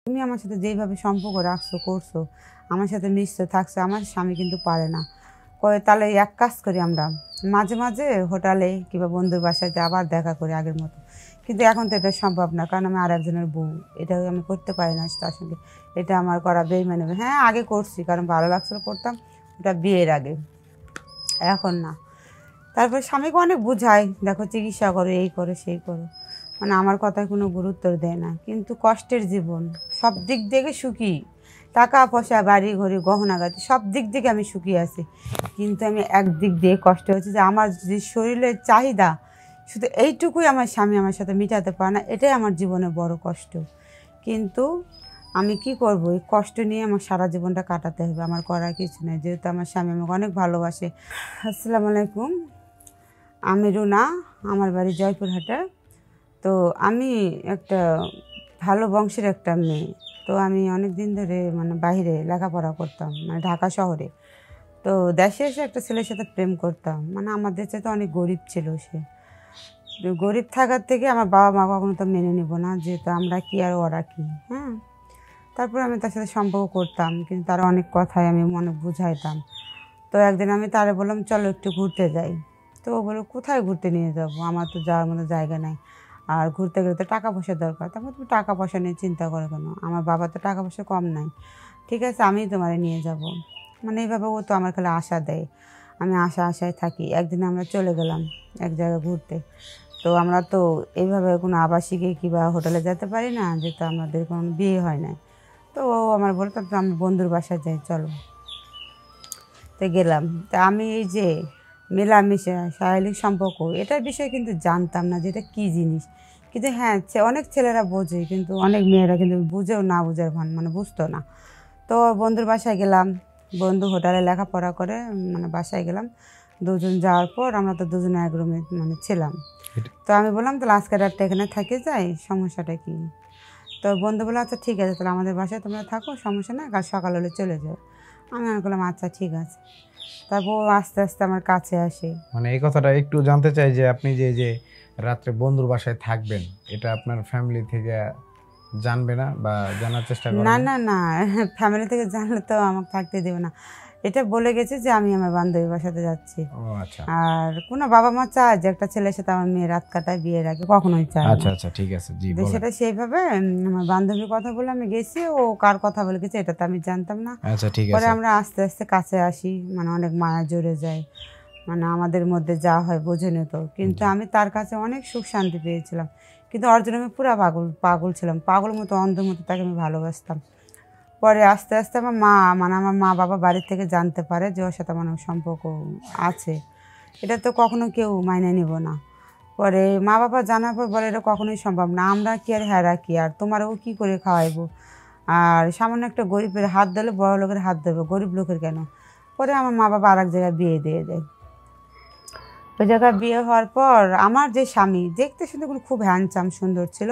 তুমি আমার সাথে যেইভাবে সম্পর্ক রাখছো করছো, আমার সাথে মিশছো থাকছো, আমার স্বামী কিন্তু পারে না। কয়ে তাহলে এক কাজ করি, আমরা মাঝে মাঝে হোটেলে কিংবা বন্ধুর বাসাতে আবার দেখা করি আগের মতো। কিন্তু এখন তো এটা সম্ভব না, কারণ আমি আর একজনের বউ, এটা আমি করতে পারি না তার সঙ্গে। এটা আমার করা বেইমানি। হ্যাঁ, আগে করছি কারণ ভালো লাগছিল, করতাম, ওটা বিয়ের আগে, এখন না। তারপর স্বামীকে অনেক বুঝাই, দেখো চিকিৎসা করো, এই করো সেই করো, মানে আমার কথায় কোনো গুরুত্ব দেয় না। কিন্তু কষ্টের জীবন, সব দিক থেকে সুখী, টাকা পয়সা বাড়ি ঘড়ি গহনাগাটি সব দিক থেকে আমি সুখী আছি। কিন্তু আমি একদিক দিয়ে কষ্ট হচ্ছে যে আমার যে শরীরের চাহিদা, শুধু এইটুকুই আমার স্বামী আমার সাথে মেটাতে পারে না, এটাই আমার জীবনে বড় কষ্ট। কিন্তু আমি কি করব, এই কষ্ট নিয়ে আমার সারা জীবনটা কাটাতে হবে, আমার করার কিছু নেই, যেহেতু আমার স্বামী আমাকে অনেক ভালোবাসে। আসসালামু আলাইকুম, আমি রুনা, আমার বাড়ি জয়পুরহাটে। তো আমি একটা ভালো বংশের একটা মেয়ে। তো আমি অনেক দিন ধরে মানে বাইরে লেখাপড়া করতাম, মানে ঢাকা শহরে। তো দেশে এসে একটা ছেলের সাথে প্রেম করতাম, মানে আমাদের চাইতে অনেক গরিব ছিল সে। তো গরিব থাকার থেকে আমার বাবা মা কখনো তো মেনে নিব না, যেহেতু আমরা কি আর ওরা কি। হ্যাঁ, তারপরে আমি তার সাথে সম্পর্ক করতাম, কিন্তু তার অনেক কথাই আমি মনে বুঝাইতাম। তো একদিন আমি তারে বললাম চলো একটু ঘুরতে যাই। তো ও বললো কোথায় ঘুরতে নিয়ে যাব, আমার তো যাওয়ার মতো জায়গা নাই, আর ঘুরতে গেলে তো টাকা পয়সার দরকার। তারপর তুমি টাকা পয়সা নিয়ে চিন্তা করো কেন, আমার বাবা তো টাকা পয়সা কম নাই, ঠিক আছে আমি তোমারে নিয়ে যাব। মানে এইভাবে ও তো আমার খালি আশা দেয়, আমি আশায় থাকি। একদিন আমরা চলে গেলাম এক জায়গায় ঘুরতে। তো আমরা তো এইভাবে কোনো আবাসিকে কিংবা হোটেলে যেতে পারি না, যেহেতু আমাদের কোনো বিয়ে হয় না। তো ও আমার বলতো আমি বন্ধুর বাসায় যাই চলো। তো গেলাম। তা আমি এই যে মেলামেশা শারীরিক সম্পর্ক, এটার বিষয়ে কিন্তু জানতাম না যে এটা কী জিনিস। কিন্তু হ্যাঁ, অনেক ছেলেরা বোঝে, কিন্তু অনেক মেয়েরা কিন্তু বুঝেও না বুঝার ভান, মানে বুঝতো না। তো বন্ধুর বাসায় গেলাম, বন্ধু হোটেলে লেখাপড়া করে, মানে বাসায় গেলাম। দুজন যাওয়ার পর আমরা তো দুজনে এক রুমে মানে ছিলাম। তো আমি বললাম তাহলে আজকে রাতটা এখানে থেকে যাই, সমস্যাটা কি। তো বন্ধু বললো আচ্ছা ঠিক আছে, তাহলে আমাদের বাসায় তোমরা থাকো, সমস্যা নেই, কাল সকাল হলে চলে যাও। আমি মনে করলাম আচ্ছা ঠিক আছে। তারপর আস্তে আস্তে আমার কাছে আসে। মানে এই কথাটা একটু জানতে চাই যে আপনি যে রাত্রে বন্ধুর বাসায় থাকবেন, এটা আপনার ফ্যামিলি থেকে জানবে না বা জানার চেষ্টা করে না না? না না, ফ্যামিলি থেকে জানলে তো আমাকে থাকতে দেবে না। এটা বলে গেছে যে আমি আমার বান্ধবীর বাসাতে যাচ্ছি। ও আচ্ছা আর কোনো বাবা মা চায় যে একটা ছেলের সাথে আমার মেয়ে রাত কাটায়, বিয়ের আগে কখনোই চায় না। আচ্ছা আচ্ছা ঠিক আছে, জি বলেন। সেটা সেইভাবে আমার বান্ধবীর কথা বলে আমি গেছি, ও কার কথা বলে গেছে এটা তো আমি জানতাম না। আচ্ছা ঠিক পরে আছে। আমরা আস্তে আস্তে কাছে আসি, মানে অনেক মায়া জড়ে যায়, মানে আমাদের মধ্যে যা হয় বোঝেনি তো। কিন্তু আমি তার কাছে অনেক সুখ শান্তি পেয়েছিলাম, কিন্তু ওর জন্য আমি পুরো পাগল পাগল ছিলাম, পাগল মতো অন্ধ মতো তাকে আমি ভালোবাসতাম। পরে আস্তে আস্তে আমার মা, মানে আমার মা বাবা বাড়ির থেকে জানতে পারে যে ওর সাথে আমার সম্পর্ক আছে। এটা তো কখনো কেউ মাইনে নিব না। পরে মা বাবা জানার পর বলে এটা কখনোই সম্ভব না, আমরা কি আর হ্যাঁ রাখি, আর তোমারও কি করে খাওয়াইবো, আর সামান্য একটা গরিবের হাত ধরলে বড় লোকের হাত দেবো, গরিব লোকের কেন। পরে আমার মা বাবা আর এক জায়গায় বিয়ে দিয়ে দেয়। ওই জায়গায় বিয়ে হওয়ার পর আমার যে স্বামী দেখতে শুনতে খুব হ্যান্ডসাম সুন্দর ছিল,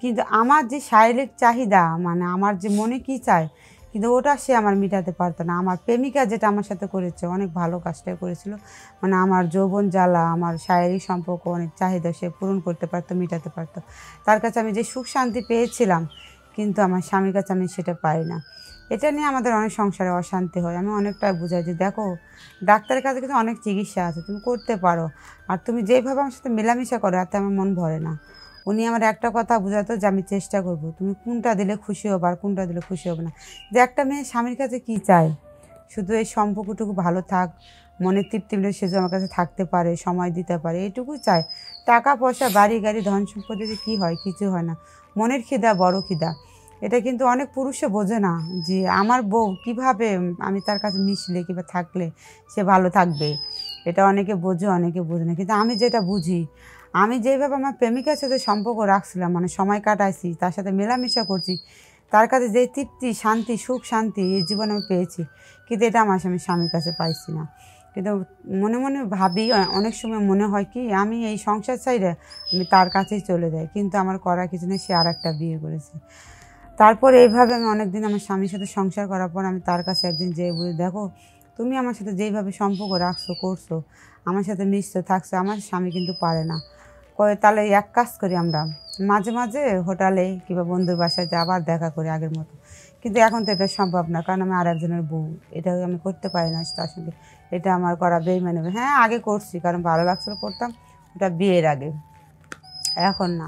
কিন্তু আমার যে শারীরিক চাহিদা, মানে আমার যে মনে কি চায়, কিন্তু ওটা সে আমার মেটাতে পারতো না। আমার প্রেমিকা যেটা আমার সাথে করেছে অনেক ভালো কাজটাই করেছিল, মানে আমার যৌবন জ্বালা, আমার শারীরিক সম্পর্ক অনেক চাহিদা সে পূরণ করতে পারতো, মেটাতে পারতো। তার কাছে আমি যে সুখ শান্তি পেয়েছিলাম, কিন্তু আমার স্বামীর কাছে আমি সেটা পাই না। এটা নিয়ে আমাদের অনেক সংসারে অশান্তি হয়। আমি অনেকটাই বুঝাই যে দেখো, ডাক্তারের কাছে কিন্তু অনেক চিকিৎসা আছে, তুমি করতে পারো, আর তুমি যেভাবে আমার সাথে মেলামেশা করো তাতে আমার মন ভরে না। উনি আমার একটা কথা বোঝাতো যে আমি চেষ্টা করব, তুমি কোনটা দিলে খুশি হবে আর কোনটা দিলে খুশি হবে না। যে একটা মেয়ে স্বামীর কাছে কী চায়, শুধু এই সম্পর্কটুকু ভালো থাক, মনের তৃপ্তি মিলে সে যে আমার কাছে থাকতে পারে, সময় দিতে পারে, এইটুকু চায়। টাকা পয়সা বাড়ি গাড়ি ধন সম্পত্তিতে কী হয়, কিছু হয় না। মনের খিদা বড় খিদা, এটা কিন্তু অনেক পুরুষে বোঝে না যে আমার বউ কীভাবে আমি তার কাছে মিশলে কিংবা থাকলে সে ভালো থাকবে। এটা অনেকে বোঝে অনেকে বোঝে না, কিন্তু আমি যেটা বুঝি, আমি যেভাবে আমার প্রেমিকার সাথে সম্পর্ক রাখছিলাম, মানে সময় কাটাইছি, তার সাথে মেলামেশা করছি, তার কাছে যে তৃপ্তি শান্তি সুখ শান্তি এই জীবনে আমি পেয়েছি, কিন্তু এটা আমার স্বামীর কাছে পাইছি না। কিন্তু মনে মনে ভাবি, অনেক সময় মনে হয় কি আমি এই সংসার চাইলে আমি তার কাছেই চলে যাই, কিন্তু আমার করার কিছু নেই, সে আর একটা বিয়ে করেছে। তারপর এইভাবে আমি অনেকদিন আমার স্বামীর সাথে সংসার করার পর আমি তার কাছে একদিন যেয়ে বলি, দেখো তুমি আমার সাথে যেইভাবে সম্পর্ক রাখছো করছো, আমার সাথে মিশছো থাকছো, আমার স্বামী কিন্তু পারে না। কয়ে তাহলে এক কাজ করি আমরা, মাঝে মাঝে হোটেলে কিংবা বন্ধুর বাসায় আবার দেখা করি আগের মতো। কিন্তু এখন তো এটা সম্ভব না, কারণ আমি আর একজনের বউ, এটা আমি করতে পারি না তার সঙ্গে, এটা আমার করা বেইমানি। হ্যাঁ আগে করছি, কারণ ভালো লাগছিল করতাম, ওটা বিয়ের আগে, এখন না।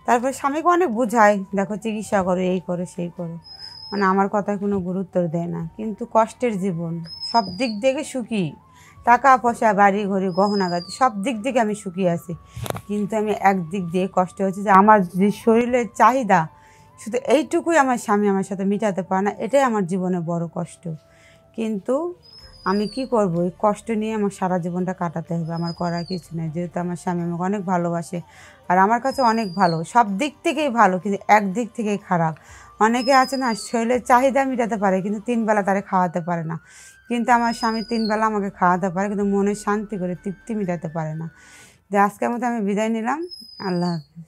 তারপর স্বামীকে অনেক বুঝাই, দেখো চিকিৎসা করো, এই করো সেই করো, মানে আমার কথায় কোনো গুরুত্ব দেয় না। কিন্তু কষ্টের জীবন, সব দিক থেকে সুখী, টাকা পয়সা বাড়ি ঘড়ি গহনাগাটি সব দিক থেকে আমি সুখী আছি। কিন্তু আমি একদিক দিয়ে কষ্ট হচ্ছে যে আমার যে শরীরের চাহিদা শুধু এইটুকুই আমার স্বামী আমার সাথে মেটাতে পারে না, এটাই আমার জীবনে বড় কষ্ট। কিন্তু আমি কি করব, এই কষ্ট নিয়ে আমার সারা জীবনটা কাটাতে হবে, আমার করার কিছু নেই। যেহেতু আমার স্বামী আমাকে অনেক ভালোবাসে, আর আমার কাছে অনেক ভালো, সব দিক থেকেই ভালো, কিন্তু একদিক থেকেই খারাপ। অনেকে আছে না, শরীরের চাহিদা মেটাতে পারে কিন্তু 3 বেলা তারা খাওয়াতে পারে না। কিন্তু আমার স্বামী 3 বেলা আমাকে খাওয়াতে পারে, কিন্তু মনে শান্তি করে তৃপ্তি মেটাতে পারে না। যে আজকের মতো আমি বিদায় নিলাম। আল্লাহ হাফেজ।